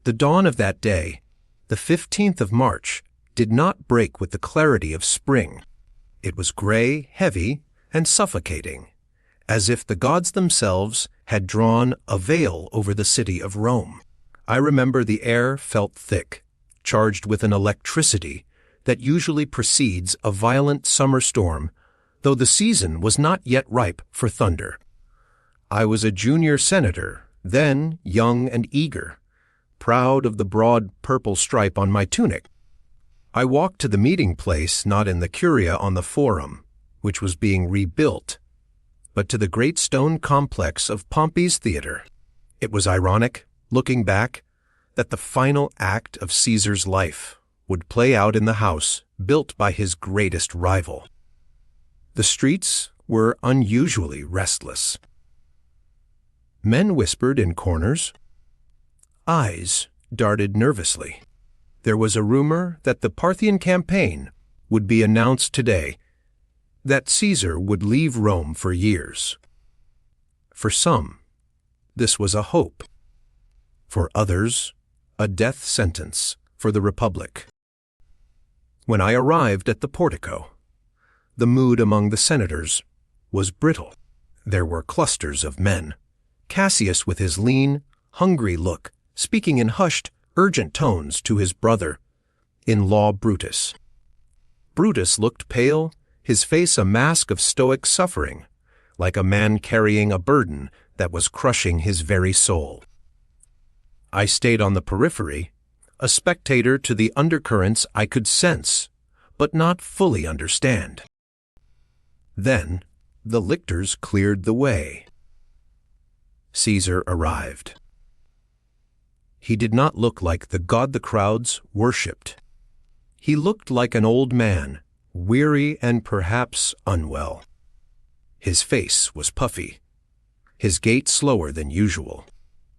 The dawn of that day, the 15th of March, did not break with the clarity of spring. It was gray, heavy, and suffocating, as if the gods themselves had drawn a veil over the city of Rome. I remember the air felt thick, charged with an electricity that usually precedes a violent summer storm, though the season was not yet ripe for thunder. I was a junior senator, then young and eager, proud of the broad purple stripe on my tunic. I walked to the meeting place not in the curia on the Forum, which was being rebuilt, but to the great stone complex of Pompey's theater. It was ironic, looking back, that the final act of Caesar's life would play out in the house built by his greatest rival. The streets were unusually restless. Men whispered in corners. Eyes darted nervously. There was a rumor that the Parthian campaign would be announced today, that Caesar would leave Rome for years. For some, this was a hope. For others, a death sentence for the Republic. When I arrived at the portico, the mood among the senators was brittle. There were clusters of men, Cassius with his lean, hungry look, speaking in hushed, urgent tones to his brother-in-law Brutus. Brutus looked pale, his face a mask of stoic suffering, like a man carrying a burden that was crushing his very soul. I stayed on the periphery, a spectator to the undercurrents I could sense, but not fully understand. Then the lictors cleared the way. Caesar arrived. He did not look like the god the crowds worshipped. He looked like an old man, weary and perhaps unwell. His face was puffy, his gait slower than usual.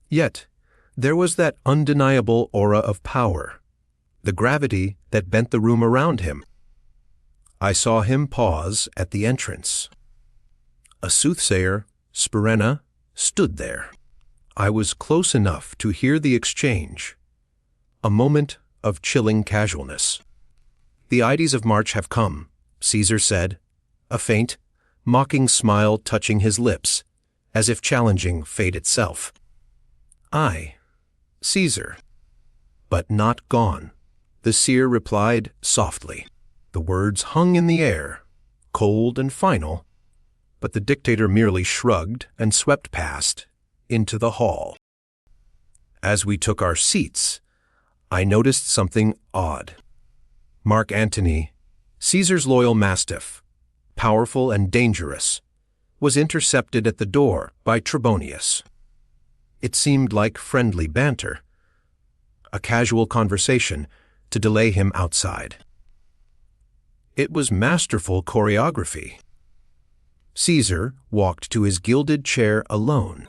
Yet there was that undeniable aura of power, the gravity that bent the room around him. I saw him pause at the entrance. A soothsayer, Sperena, stood there. I was close enough to hear the exchange, a moment of chilling casualness. "The Ides of March have come," Caesar said, a faint, mocking smile touching his lips, as if challenging fate itself. "I, Caesar, but not gone," the seer replied softly. The words hung in the air, cold and final, but the dictator merely shrugged and swept past, into the hall. As we took our seats, I noticed something odd. Mark Antony, Caesar's loyal mastiff, powerful and dangerous, was intercepted at the door by Trebonius. It seemed like friendly banter, a casual conversation to delay him outside. It was masterful choreography. Caesar walked to his gilded chair alone.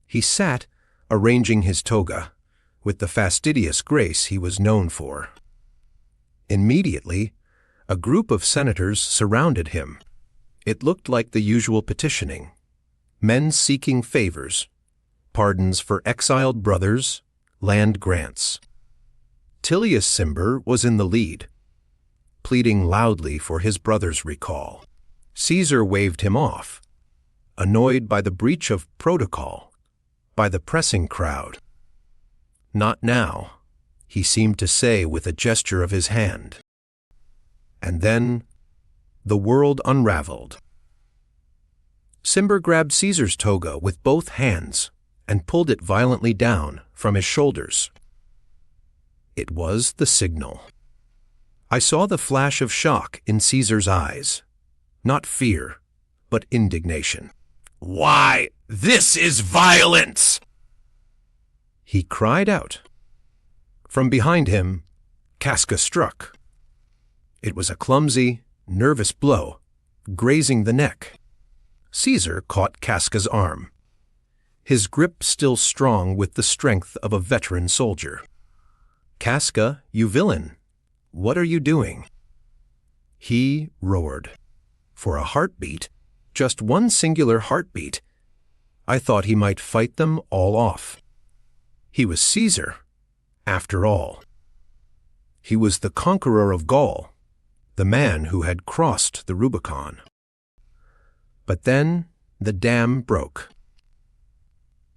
He sat, arranging his toga, with the fastidious grace he was known for. Immediately, a group of senators surrounded him. It looked like the usual petitioning, men seeking favors, pardons for exiled brothers, land grants. Tullius Cimber was in the lead, pleading loudly for his brother's recall. Caesar waved him off, annoyed by the breach of protocol, by the pressing crowd. "Not now," he seemed to say with a gesture of his hand. And then the world unraveled. Cimber grabbed Caesar's toga with both hands and pulled it violently down from his shoulders. It was the signal. I saw the flash of shock in Caesar's eyes, not fear, but indignation. "Why, this is violence!" he cried out. From behind him, Casca struck. It was a clumsy, nervous blow, grazing the neck. Caesar caught Casca's arm, his grip still strong with the strength of a veteran soldier. "Casca, you villain, what are you doing?" He roared. For a heartbeat, just one singular heartbeat, I thought he might fight them all off. He was Caesar, after all. He was the conqueror of Gaul, the man who had crossed the Rubicon. But then the dam broke.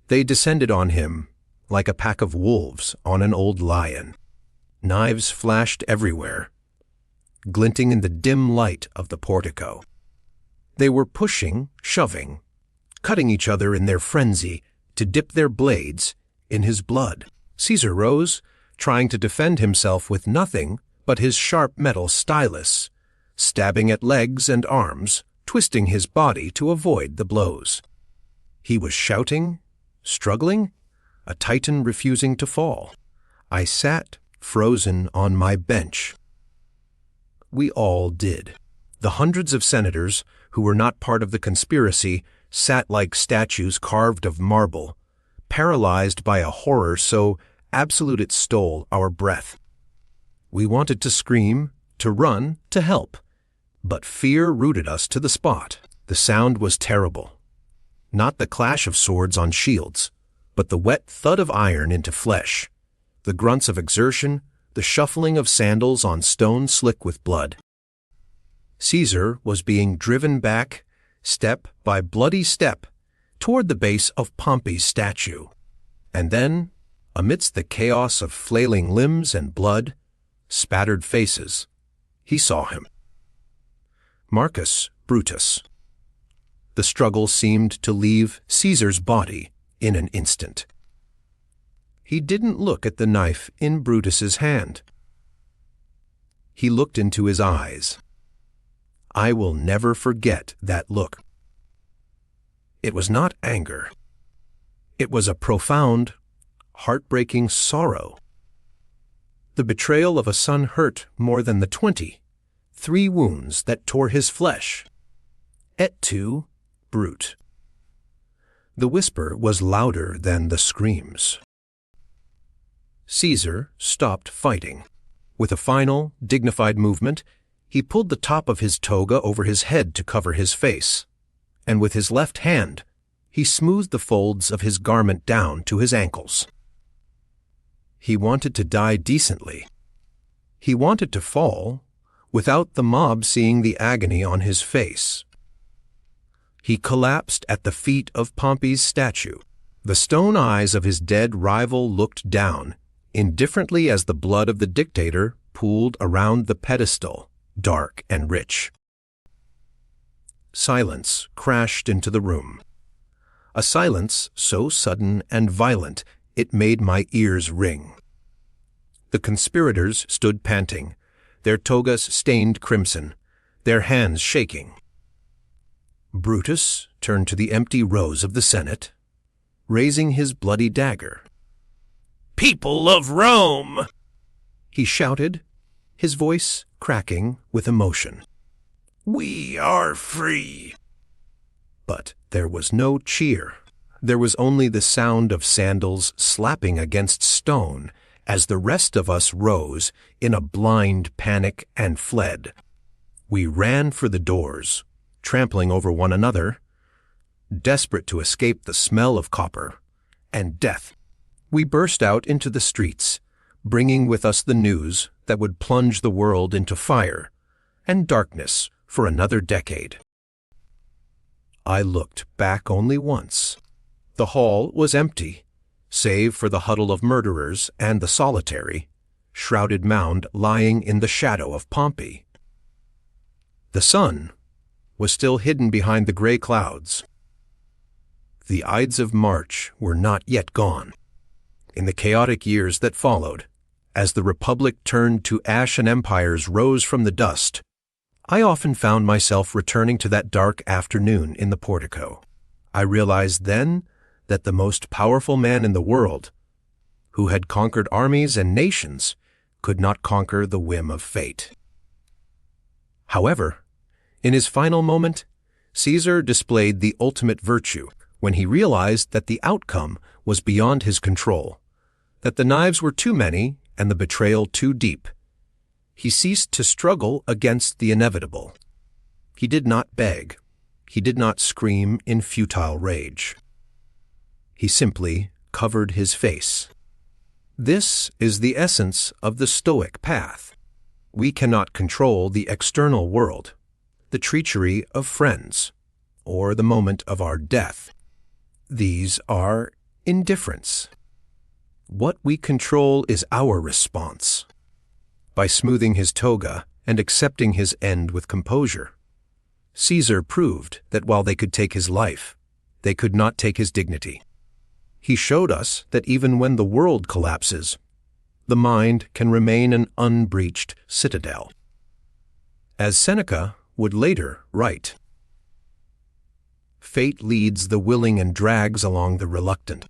They descended on him like a pack of wolves on an old lion. Knives flashed everywhere, glinting in the dim light of the portico. They were pushing, shoving, cutting each other in their frenzy to dip their blades in his blood. Caesar rose, trying to defend himself with nothing but his sharp metal stylus, stabbing at legs and arms, twisting his body to avoid the blows. He was shouting, struggling, a titan refusing to fall. I sat frozen on my bench. We all did. The hundreds of senators who were not part of the conspiracy sat like statues carved of marble, paralyzed by a horror so absolute it stole our breath. We wanted to scream, to run, to help, but fear rooted us to the spot. The sound was terrible. Not the clash of swords on shields, but the wet thud of iron into flesh, the grunts of exertion, the shuffling of sandals on stone slick with blood. Caesar was being driven back, step by bloody step, toward the base of Pompey's statue. And then, amidst the chaos of flailing limbs and blood, spattered faces, he saw him. Marcus Brutus. The struggle seemed to leave Caesar's body in an instant. He didn't look at the knife in Brutus's hand. He looked into his eyes. I will never forget that look. It was not anger. It was a profound, heartbreaking sorrow. The betrayal of a son hurt more than the 23 wounds that tore his flesh. Et tu, Brute. The whisper was louder than the screams. Caesar stopped fighting. With a final, dignified movement, he pulled the top of his toga over his head to cover his face, and with his left hand, he smoothed the folds of his garment down to his ankles. He wanted to die decently. He wanted to fall without the mob seeing the agony on his face. He collapsed at the feet of Pompey's statue. The stone eyes of his dead rival looked down, indifferently as the blood of the dictator pooled around the pedestal, dark and rich. Silence crashed into the room. A silence so sudden and violent it made my ears ring. The conspirators stood panting, their togas stained crimson, their hands shaking. Brutus turned to the empty rows of the Senate, raising his bloody dagger. "People of Rome!" he shouted, his voice cracking with emotion. "We are free!" But there was no cheer. There was only the sound of sandals slapping against stone as the rest of us rose in a blind panic and fled. We ran for the doors, trampling over one another, desperate to escape the smell of copper and death. We burst out into the streets, bringing with us the news that would plunge the world into fire and darkness for another decade. I looked back only once. The hall was empty, save for the huddle of murderers and the solitary, shrouded mound lying in the shadow of Pompey. The sun was still hidden behind the gray clouds. The Ides of March were not yet gone. In the chaotic years that followed, as the Republic turned to ash and empires rose from the dust, I often found myself returning to that dark afternoon in the portico. I realized then that the most powerful man in the world, who had conquered armies and nations, could not conquer the whim of fate. However, in his final moment, Caesar displayed the ultimate virtue when he realized that the outcome was beyond his control, that the knives were too many and the betrayal too deep. He ceased to struggle against the inevitable. He did not beg. He did not scream in futile rage. He simply covered his face. This is the essence of the Stoic path. We cannot control the external world, the treachery of friends, or the moment of our death. These are indifference. What we control is our response. By smoothing his toga and accepting his end with composure, Caesar proved that while they could take his life, they could not take his dignity. He showed us that even when the world collapses, the mind can remain an unbreached citadel. As Seneca would later write, "Fate leads the willing and drags along the reluctant.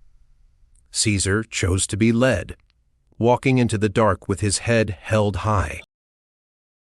Caesar chose to be led, walking into the dark with his head held high,